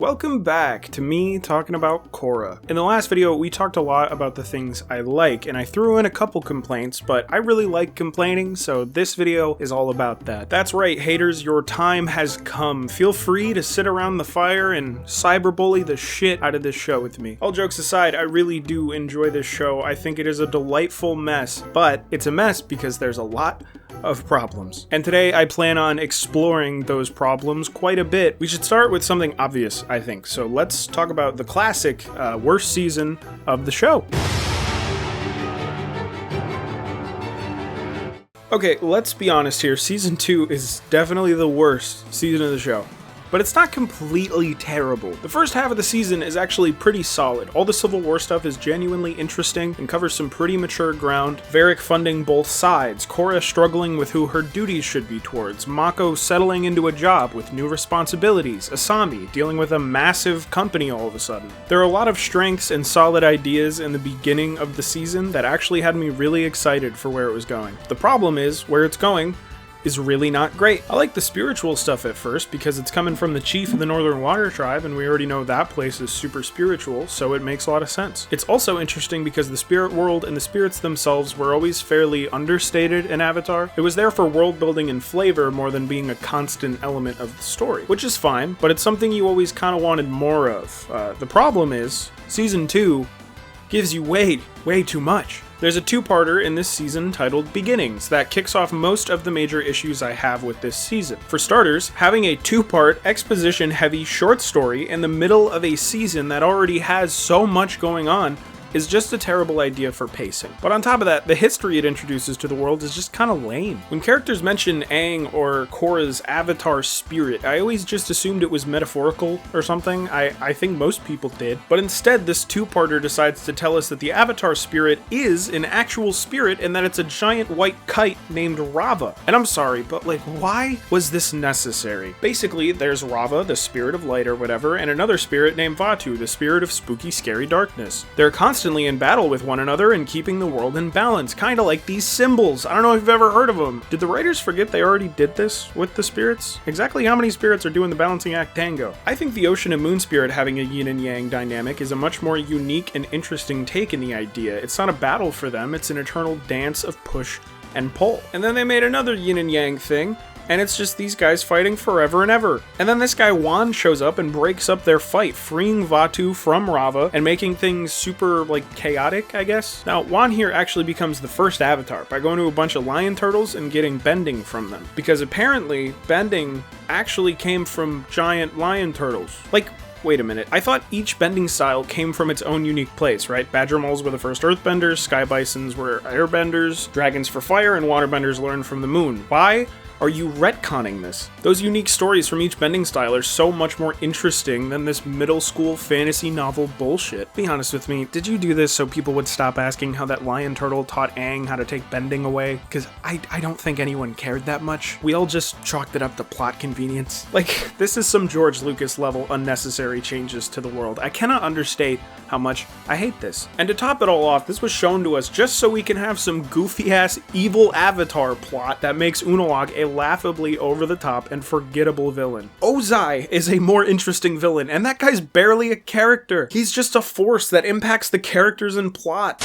Welcome back to me talking about Korra. In the last video, we talked a lot about the things I like, and I threw in a couple complaints, but I really like complaining, so this video is all about that. That's right, haters, your time has come. Feel free to sit around the fire and cyberbully the shit out of this show with me. All jokes aside, I really do enjoy this show. I think it is a delightful mess, but it's a mess because there's a lot of problems. And today I plan on exploring those problems quite a bit. We should start with something obvious, I think. So let's talk about the classic worst season of the show. Okay, let's be honest here. Season 2 is definitely the worst season of the show. But it's not completely terrible. The first half of the season is actually pretty solid. All the Civil War stuff is genuinely interesting and covers some pretty mature ground. Varric funding both sides, Korra struggling with who her duties should be towards, Mako settling into a job with new responsibilities, Asami dealing with a massive company all of a sudden. There are a lot of strengths and solid ideas in the beginning of the season that actually had me really excited for where it was going. The problem is, where it's going is really not great. I like the spiritual stuff at first because it's coming from the chief of the Northern Water Tribe, and we already know that place is super spiritual, so it makes a lot of sense. It's also interesting because the spirit world and the spirits themselves were always fairly understated in Avatar. It was there for world building and flavor more than being a constant element of the story, which is fine, but it's something you always kind of wanted more of. The problem is, Season 2 gives you way too much. There's a two-parter in this season titled Beginnings that kicks off most of the major issues I have with this season. For starters, having a two-part exposition-heavy short story in the middle of a season that already has so much going on is just a terrible idea for pacing. But on top of that, the history it introduces to the world is just kind of lame. When characters mention Aang or Korra's avatar spirit, I always just assumed it was metaphorical or something. I think most people did. But instead, this two-parter decides to tell us that the avatar spirit is an actual spirit and that it's a giant white kite named Rava. And I'm sorry, but like, why was this necessary? Basically, there's Rava, the spirit of light or whatever, and another spirit named Vatu, the spirit of spooky, scary darkness. They're constantly in battle with one another and keeping the world in balance, kind of like these symbols. I don't know if you've ever heard of them. Did the writers forget they already did this with the spirits? Exactly how many spirits are doing the balancing act tango? I think the ocean and moon spirit having a yin and yang dynamic is a much more unique and interesting take in the idea. It's not a battle for them, it's an eternal dance of push and pull. And then they made another yin and yang thing, and it's just these guys fighting forever and ever. And then this guy Wan shows up and breaks up their fight, freeing Vatu from Rava and making things super, chaotic, I guess. Now, Wan here actually becomes the first avatar by going to a bunch of lion turtles and getting bending from them. Because apparently, bending actually came from giant lion turtles. Wait a minute, I thought each bending style came from its own unique place, right? Badger moles were the first earthbenders, sky bisons were airbenders, dragons for fire, and waterbenders learned from the moon. Why are you retconning this? Those unique stories from each bending style are so much more interesting than this middle school fantasy novel bullshit. Be honest with me, did you do this so people would stop asking how that lion turtle taught Aang how to take bending away? Because I don't think anyone cared that much. We all just chalked it up to plot convenience. This is some George Lucas level unnecessary changes to the world. I cannot understate how much I hate this. And to top it all off, this was shown to us just so we can have some goofy ass evil avatar plot that makes Unalaq a laughably over-the-top and forgettable villain. Ozai is a more interesting villain, and that guy's barely a character. He's just a force that impacts the characters and plot.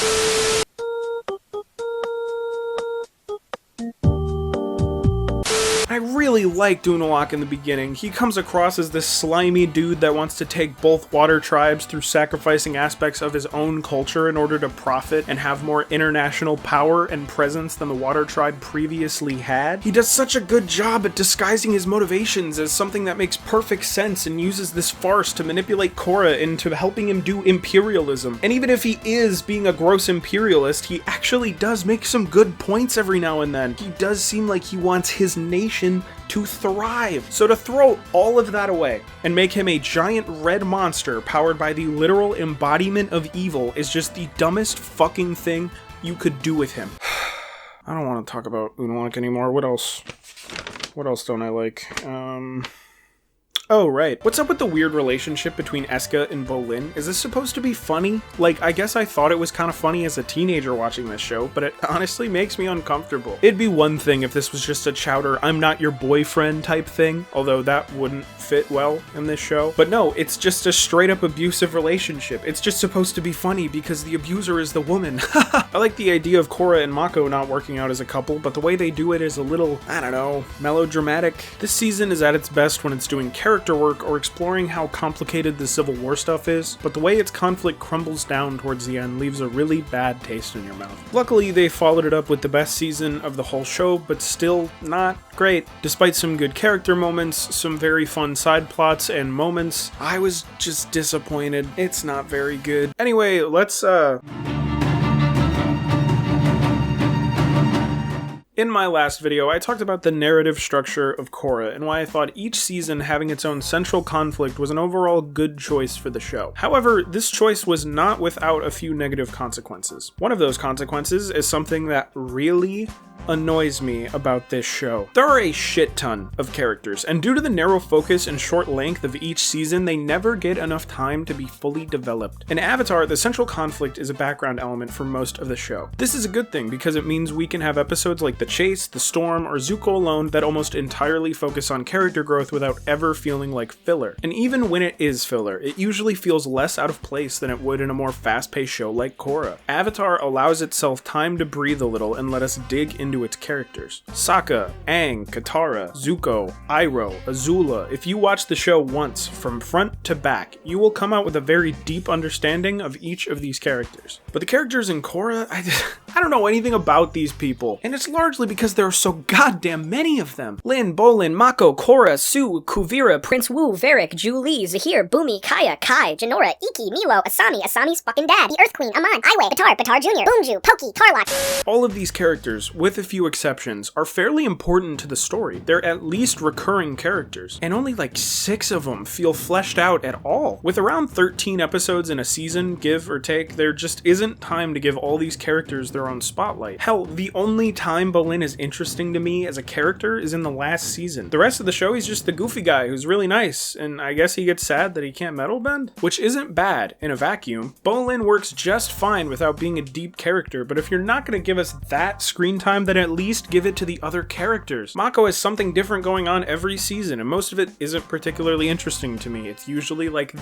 I really liked Unalaq in the beginning. He comes across as this slimy dude that wants to take both water tribes through sacrificing aspects of his own culture in order to profit and have more international power and presence than the water tribe previously had. He does such a good job at disguising his motivations as something that makes perfect sense and uses this farce to manipulate Korra into helping him do imperialism. And even if he is being a gross imperialist, he actually does make some good points every now and then. He does seem like he wants his nation to thrive. So to throw all of that away and make him a giant red monster powered by the literal embodiment of evil is just the dumbest fucking thing you could do with him. I don't want to talk about Unalaq anymore. What else don't I like? Oh, right. What's up with the weird relationship between Eska and Bolin? Is this supposed to be funny? Like, I guess I thought it was kind of funny as a teenager watching this show, but it honestly makes me uncomfortable. It'd be one thing if this was just a Chowder, I'm not your boyfriend type thing, although that wouldn't fit well in this show. But no, it's just a straight up abusive relationship. It's just supposed to be funny because the abuser is the woman. I like the idea of Korra and Mako not working out as a couple, but the way they do it is a little, I don't know, melodramatic. This season is at its best when it's doing character work or exploring how complicated the Civil War stuff is, but the way its conflict crumbles down towards the end leaves a really bad taste in your mouth. Luckily, they followed it up with the best season of the whole show, but still not great. Despite some good character moments, some very fun side plots and moments, I was just disappointed. It's not very good. Anyway, let's In my last video, I talked about the narrative structure of Korra and why I thought each season having its own central conflict was an overall good choice for the show. However, this choice was not without a few negative consequences. One of those consequences is something that really annoys me about this show. There are a shit ton of characters, and due to the narrow focus and short length of each season, they never get enough time to be fully developed. In Avatar, the central conflict is a background element for most of the show. This is a good thing because it means we can have episodes like The Chase, The Storm, or Zuko Alone that almost entirely focus on character growth without ever feeling like filler. And even when it is filler, it usually feels less out of place than it would in a more fast-paced show like Korra. Avatar allows itself time to breathe a little and let us dig into its characters. Sokka, Aang, Katara, Zuko, Iroh, Azula. If you watch the show once, from front to back, you will come out with a very deep understanding of each of these characters. But the characters in Korra, I don't know anything about these people, and it's largely because there are so goddamn many of them. Lin, Bolin, Mako, Korra, Su, Kuvira, Prince Wu, Varric, Julie, Zahir, Bumi, Kaya, Kai, Janora, Iki, Milo, Asami's fucking dad, the Earth Queen, Amon, Iway, Batar Jr., Boomju, Poki, Tarlok. All of these characters, with a few exceptions, are fairly important to the story. They're at least recurring characters, and only like 6 of them feel fleshed out at all. With around 13 episodes in a season, give or take, there just isn't time to give all these characters their own spotlight. Hell, the only time Bolin is interesting to me as a character is in the last season. The rest of the show, he's just the goofy guy who's really nice, and I guess he gets sad that he can't metal bend, which isn't bad in a vacuum. Bolin works just fine without being a deep character, but if you're not going to give us that screen time, then at least give it to the other characters. Mako has something different going on every season, and most of it isn't particularly interesting to me. It's usually like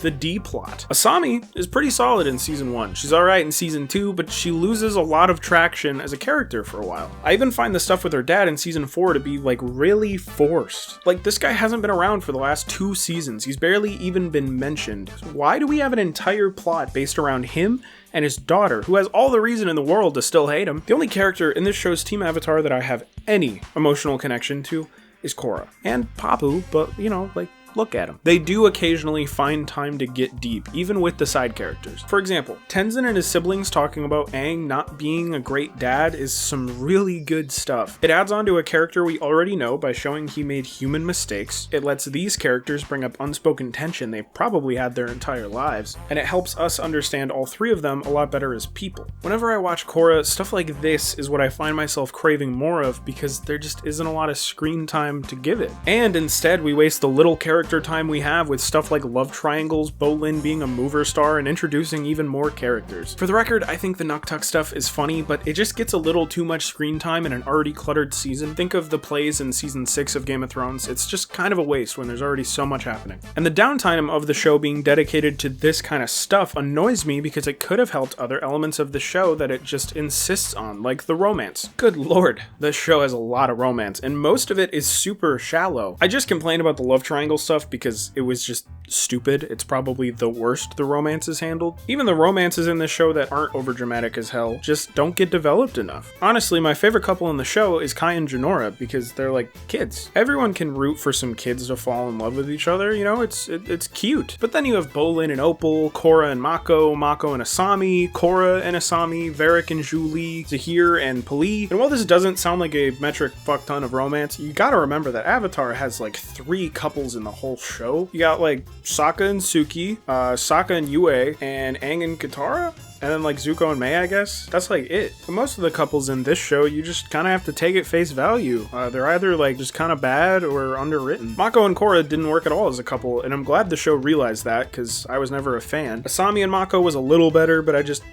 the D plot. Asami is pretty solid in season 1. She's alright in season 2, but she loses a lot of traction as a character for a while. I even find the stuff with her dad in season 4 to be like really forced. Like, this guy hasn't been around for the last 2 seasons. He's barely even been mentioned. Why do we have an entire plot based around him and his daughter, who has all the reason in the world to still hate him? The only character in this show's Team Avatar that I have any emotional connection to is Korra. And Papu, but you know, like, look at them. They do occasionally find time to get deep, even with the side characters. For example, Tenzin and his siblings talking about Aang not being a great dad is some really good stuff. It adds on to a character we already know by showing he made human mistakes. It lets these characters bring up unspoken tension they probably had their entire lives, and it helps us understand all 3 of them a lot better as people. Whenever I watch Korra, stuff like this is what I find myself craving more of because there just isn't a lot of screen time to give it. And instead, we waste the little character time we have with stuff like love triangles, Bolin being a mover star, and introducing even more characters. For the record, I think the Nuktuk stuff is funny, but it just gets a little too much screen time in an already cluttered season. Think of the plays in season 6 of Game of Thrones. It's just kind of a waste when there's already so much happening. And the downtime of the show being dedicated to this kind of stuff annoys me because it could have helped other elements of the show that it just insists on, like the romance. Good lord, this show has a lot of romance, and most of it is super shallow. I just complained about the love triangle stuff because it was just stupid. It's probably the worst the romance is handled. Even the romances in this show that aren't overdramatic as hell just don't get developed enough. Honestly, my favorite couple in the show is Kai and Janora because they're like kids. Everyone can root for some kids to fall in love with each other, you know, it's cute. But then you have Bolin and Opal, Korra and Mako and Asami, Korra and Asami, Varric and Julie, Zahir and Pali. And while this doesn't sound like a metric fuck ton of romance, you gotta remember that Avatar has like 3 couples in the whole show. You got like Sokka and Suki, Sokka and Yue, and Aang and Katara. And then like Zuko and Mei, I guess. That's like it. But most of the couples in this show, you just kind of have to take it face value. They're either like just kind of bad or underwritten. Mako and Korra didn't work at all as a couple, and I'm glad the show realized that, because I was never a fan. Asami and Mako was a little better, but I just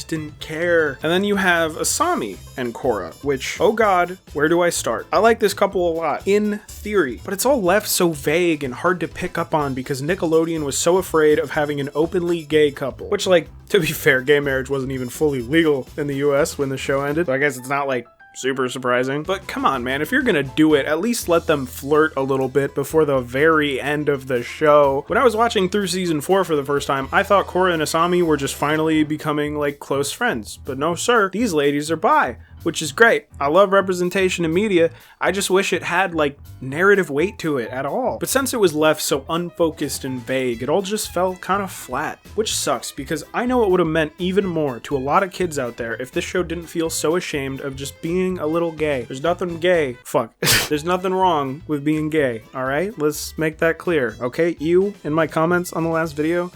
didn't care. And then you have Asami and Korra, which, oh god, where do I start? I like this couple a lot, in theory, but it's all left so vague and hard to pick up on because Nickelodeon was so afraid of having an openly gay couple. Which, like, to be fair, gay marriage wasn't even fully legal in the US when the show ended, so I guess it's not like super surprising. But come on, man, if you're gonna do it, at least let them flirt a little bit before the very end of the show. When I was watching through season 4 for the first time, I thought Korra and Asami were just finally becoming like close friends. But no sir, these ladies are bi, which is great. I love representation in media. I just wish it had like narrative weight to it at all. But since it was left so unfocused and vague, it all just felt kind of flat, which sucks because I know it would have meant even more to a lot of kids out there if this show didn't feel so ashamed of just being a little gay. There's nothing gay. Fuck. There's nothing wrong with being gay, alright? Let's make that clear, okay? You, in my comments on the last video,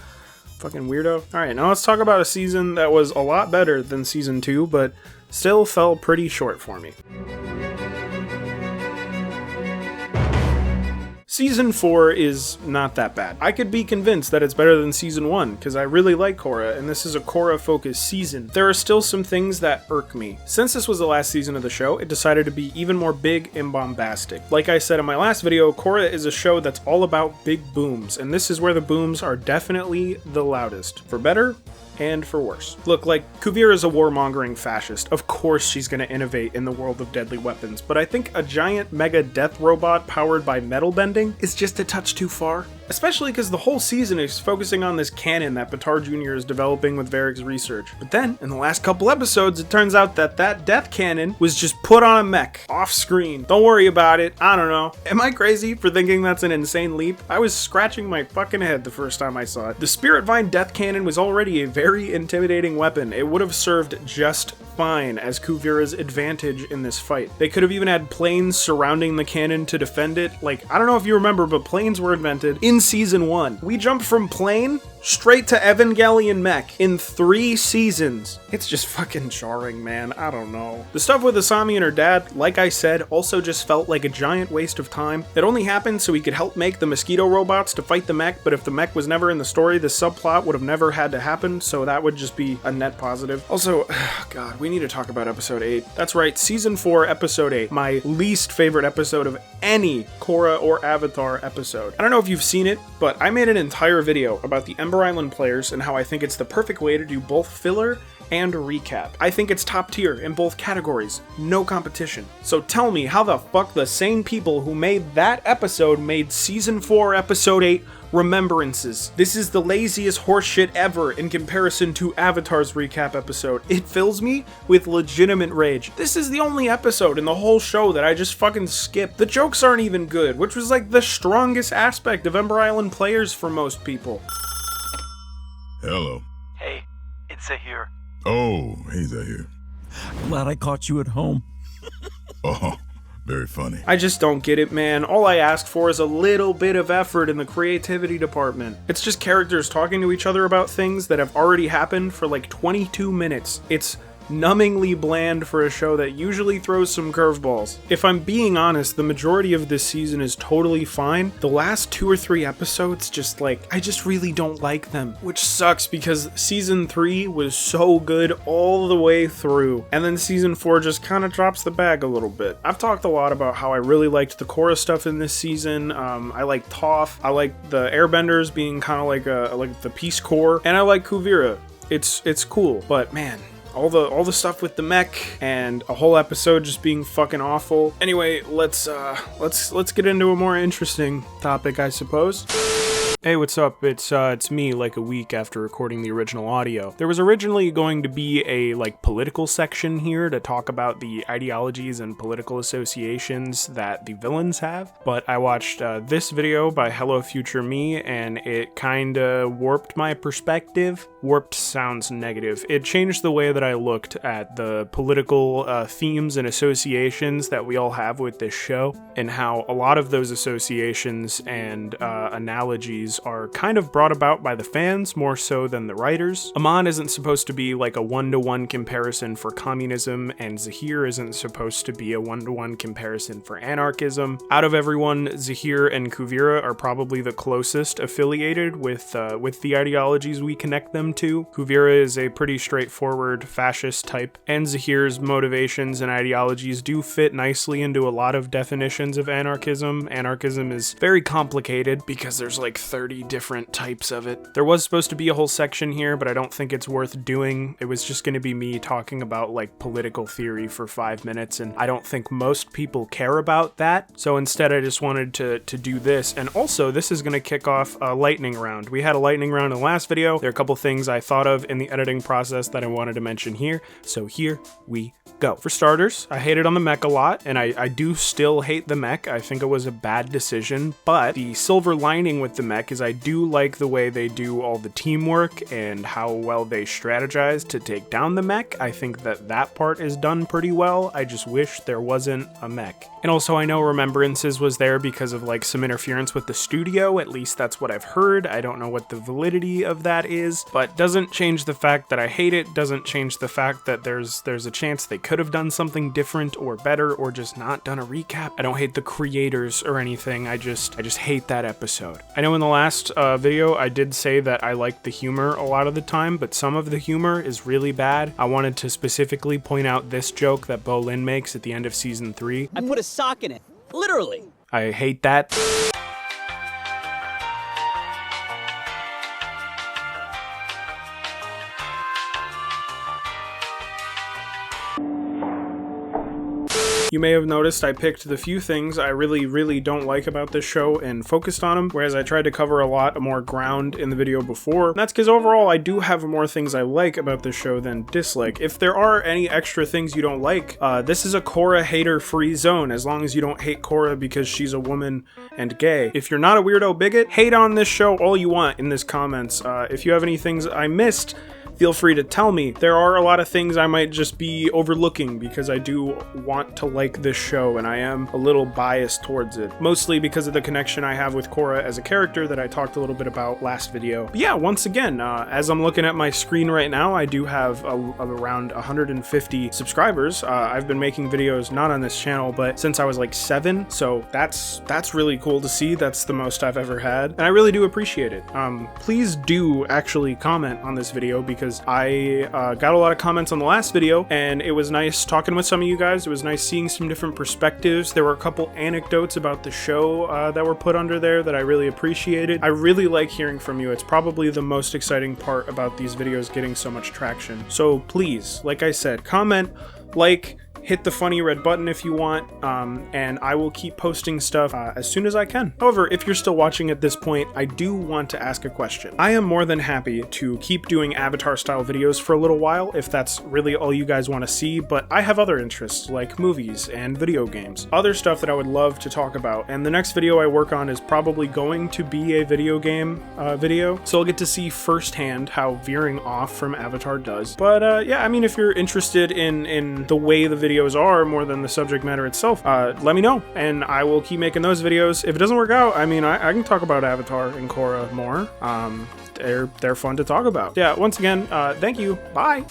fucking weirdo. Alright, now let's talk about a season that was a lot better than season 2, but still fell pretty short for me. Season 4 is not that bad. I could be convinced that it's better than Season 1, because I really like Korra, and this is a Korra-focused season. There are still some things that irk me. Since this was the last season of the show, it decided to be even more big and bombastic. Like I said in my last video, Korra is a show that's all about big booms, and this is where the booms are definitely the loudest. For better, and for worse. Look, like, Kuvira is a warmongering fascist. Of course she's gonna innovate in the world of deadly weapons, but I think a giant mega death robot powered by metal bending is just a touch too far. Especially because the whole season is focusing on this cannon that Bataar Jr. is developing with Varric's research. But then, in the last couple episodes, it turns out that that death cannon was just put on a mech, off screen. Don't worry about it, I don't know. Am I crazy for thinking that's an insane leap? I was scratching my fucking head the first time I saw it. The Spirit Vine death cannon was already a very intimidating weapon. It would have served just fine as Kuvira's advantage in this fight. They could have even had planes surrounding the cannon to defend it. Like, I don't know if you remember, but planes were invented in Season 1. We jumped from plane straight to Evangelion mech in 3 seasons. It's just fucking jarring, man. I don't know. The stuff with Asami and her dad, like I said, also just felt like a giant waste of time. It only happened so he could help make the mosquito robots to fight the mech, but if the mech was never in the story, the subplot would have never had to happen, so that would just be a net positive. Also, God, we need to talk about episode 8. That's right, season 4, episode 8. My least favorite episode of any Korra or Avatar episode. I don't know if you've seen it, but I made an entire video about the Ember Island players and how I think it's the perfect way to do both filler and recap. I think it's top tier in both categories, no competition. So tell me how the fuck the same people who made that episode made season 4 episode 8 Remembrances. This is the laziest horseshit ever in comparison to Avatar's recap episode. It fills me with legitimate rage. This is the only episode in the whole show that I just fucking skipped. The jokes aren't even good, which was like the strongest aspect of Ember Island players for most people. Hello. Hey, it's Zahir. Oh, hey Zahir. Glad I caught you at home. Oh, very funny. I just don't get it, man. All I ask for is a little bit of effort in the creativity department. It's just characters talking to each other about things that have already happened for like 22 minutes. It's numbingly bland for a show that usually throws some curveballs. If I'm being honest, the majority of this season is totally fine. The last 2 or 3 episodes, just like, I just really don't like them, which sucks because season 3 was so good all the way through, and then season 4 just kind of drops the bag a little bit. I've talked a lot about how I really liked the Korra stuff in this season. I like Toph. I like the Airbenders being kind of like the Peace Corps, and I like Kuvira. It's cool, but man, all the stuff with the mech and a whole episode just being fucking awful. Anyway, let's get into a more interesting topic, I suppose. Hey, what's up? It's me like a week after recording the original audio. There was originally going to be a political section here to talk about the ideologies and political associations that the villains have, but I watched this video by Hello Future Me and it kinda warped my perspective. Warped sounds negative. It changed the way that I looked at the political themes and associations that we all have with this show, and how a lot of those associations and analogies these are kind of brought about by the fans more so than the writers. Amon isn't supposed to be like a one-to-one comparison for communism, and Zahir isn't supposed to be a one-to-one comparison for anarchism. Out of everyone, Zahir and Kuvira are probably the closest affiliated with the ideologies we connect them to. Kuvira is a pretty straightforward fascist type, and Zahir's motivations and ideologies do fit nicely into a lot of definitions of anarchism. Anarchism is very complicated because there's like 30 different types of it. There was supposed to be a whole section here, but I don't think it's worth doing. It was just going to be me talking about like political theory for 5 minutes, and I don't think most people care about that. So instead, I just wanted to do this. And also, this is going to kick off a lightning round. We had a lightning round in the last video. There are a couple things I thought of in the editing process that I wanted to mention here. So here we go. For starters, I hated on the mech a lot, and I do still hate the mech. I think it was a bad decision, but the silver lining with the mech is I do like the way they do all the teamwork and how well they strategize to take down the mech. I think that part is done pretty well. I just wish there wasn't a mech. And also, I know Remembrances was there because of like some interference with the studio. At least that's what I've heard. I don't know what the validity of that is, but doesn't change the fact that I hate it. Doesn't change the fact that there's a chance they could have done something different or better, or just not done a recap. I don't hate the creators or anything. I just hate that episode. I know in the last video I did say that I liked the humor a lot of the time, but some of the humor is really bad. I wanted to specifically point out this joke that Bolin makes at the end of season 3. I put a sock in it. Literally. I hate that. You may have noticed I picked the few things I really don't like about this show and focused on them, whereas I tried to cover a lot more ground in the video before. And that's because overall I do have more things I like about this show than dislike. If there are any extra things you don't like, this is a Korra hater-free zone, as long as you don't hate Korra because she's a woman and gay. If you're not a weirdo bigot, hate on this show all you want in this comments. If you have any things I missed, feel free to tell me. There are a lot of things I might just be overlooking because I do want to like this show and I am a little biased towards it. Mostly because of the connection I have with Korra as a character that I talked a little bit about last video. But yeah, once again, as I'm looking at my screen right now, I do have around 150 subscribers. I've been making videos not on this channel, but since I was like 7, so that's really cool to see. That's the most I've ever had, and I really do appreciate it. Please do actually comment on this video because I got a lot of comments on the last video, and it was nice talking with some of you guys. It was nice seeing some different perspectives. There were a couple anecdotes about the show that were put under there that I really appreciated. I really like hearing from you. It's probably the most exciting part about these videos getting so much traction. So please, like I said, comment, like, hit the funny red button if you want, and I will keep posting stuff as soon as I can. However, if you're still watching at this point, I do want to ask a question. I am more than happy to keep doing Avatar style videos for a little while if that's really all you guys want to see, but I have other interests like movies and video games, other stuff that I would love to talk about, and the next video I work on is probably going to be a video game video, so I'll get to see firsthand how veering off from Avatar does. But yeah, I mean, if you're interested in the way the videos are more than the subject matter itself, let me know and I will keep making those videos. If it doesn't work out, I mean, I can talk about Avatar and Korra more. They're fun to talk about. Yeah, once again, thank you. Bye.